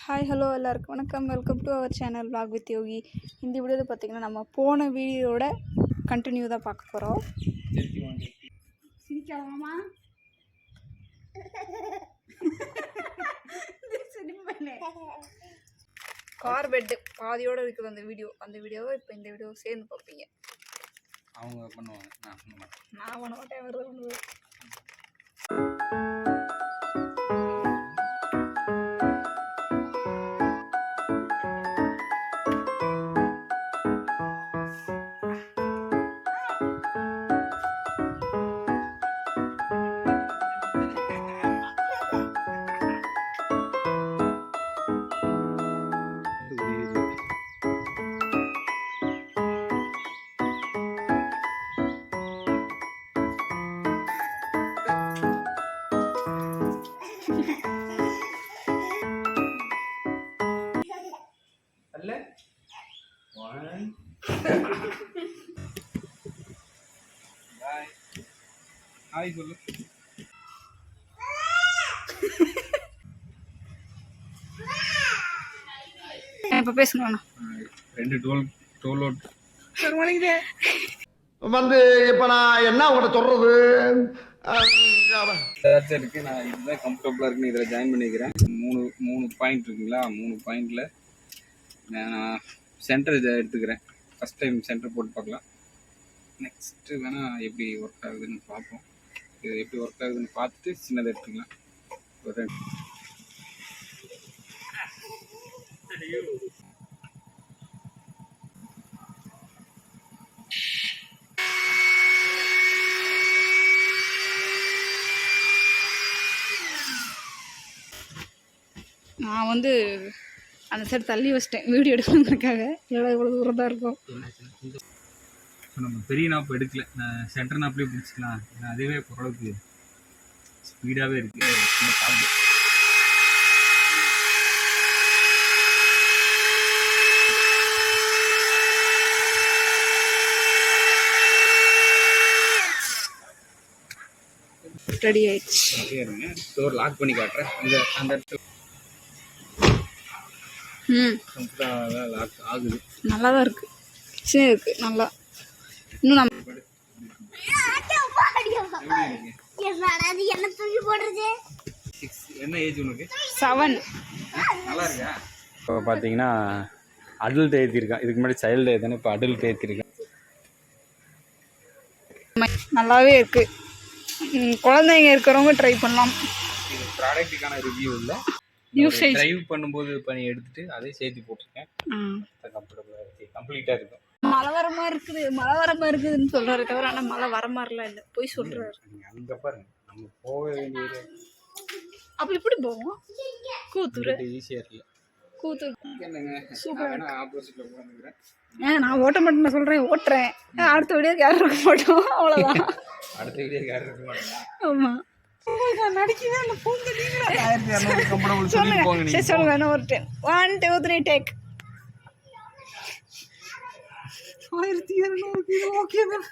Hi hello எல்லாருக்கும் வணக்கம். Welcome to our channel vlog with Yogi. இந்த வீடியோவில் பார்த்திங்கன்னா நம்ம போன வீடியோட கண்டினியூ தான் பார்க்க போகிறோம். சிரிக்காமா கார் பெட்டு பாதியோடு இருக்குது அந்த வீடியோவை இப்போ இந்த வீடியோ சேர்ந்து பார்ப்பீங்க. அவங்க பண்ணுவாங்க, நான் பண்ண மாட்டேன். வருது ஹாய் சொல்லு. இப்போ பேசணும். 2 டோல் வந்து இப்ப நான் என்ன உங்கள்கிட்ட சொல்றது இருக்கு. நான் இதுதான் கம்ஃபர்டபுளாக இருக்குன்னு இதில் ஜாயின் பண்ணிக்கிறேன். மூணு பாயிண்ட் இருக்குங்களா, 3 பாயிண்டில் நான் சென்டர் இதை எடுத்துக்கிறேன். ஃபஸ்ட் டைம் சென்டர் போட்டு பார்க்கலாம். நெக்ஸ்ட்டு வேணால் எப்படி ஒர்க் ஆகுதுன்னு பார்ப்போம். இது எப்படி ஒர்க் ஆகுதுன்னு பார்த்துட்டு சின்னதை எடுத்துக்கலாம். நான் வந்து அந்த சைடு தள்ளி வச்சிட்டேன் வீடியோ எடுக்கணுங்கிறதுக்காக. எவ்வளோ தூரம் தான் இருக்கும். நம்ம பெரிய நாப்பு எடுக்கல, நான் சென்டர் நாப்லேயே பிடிச்சிக்கலாம். அதுவே ஓரளவுக்கு ஸ்பீடாகவே இருக்குது. ரெடி ஆயிடுச்சு. இருங்க, டோர் லாக் பண்ணி காட்டுறேன். அந்த இடத்துல லாக் ஆகுது. நல்லா தான் இருக்குது, சரி இருக்குது நல்லா. இன்னும் நம்ம என்ன ஏஜ் உனக்கு? 7. நல்லா இருக்கா? இப்போ பார்த்தீங்கன்னா அடல்ட் ஏற்றிருக்கேன். இதுக்கு முன்னாடி சைல்டு ஏற்றினேன், இப்போ அடல்ட் ஏற்றிருக்கேன். நல்லாவே இருக்குது. குழந்தைங்க இருக்கிறவங்க ட்ரை பண்ணலாம். இது ப்ராடக்ட்டுக்கான ரிவ்யூ இல்லை, யூசேஜ். ட்ரைவ் பண்ணும்போது பண்ணி எடுத்துட்டு அதே சேர்த்து போட்டிருக்கேன். கம்ஃபர்டபுளாக இருக்குது, கம்ப்ளீட்டாக இருக்கும். மழை வர மாதிரி இருக்குதுன்னு சொல்கிறாரு தவிர ஆனால் மழை வர மாதிரிலாம் இல்லை, போய் சொல்கிறாரு. அங்கே பாருங்க, நம்ம போக வேண்டிய அப்போ இப்படி போவோம். கூத்தூர் ஈஸியாக இருக்குல்ல. கூத்தூர் என்னங்க சூப்பராக ஆப்போசிட்டில் உட்காந்துக்கிறேன். நான் ஓட்ட மாட்டேன், நான் சொல்கிறேன் ஓட்டுறேன். அடுத்த வீடியோ யாரும் இருக்க மாட்டோம், அவ்வளோதான். அடுத்த வீடியோ யாரும் இருக்க மாட்டோம். ஆமாம், நான் நடிக்கவே இல்லை. போங்க நீங்களா சொல்லுங்க. சரி சொல்லுங்க, என்ன ஒரு டைம். 1 2 3 டேக். 1200 ஓகே தான்.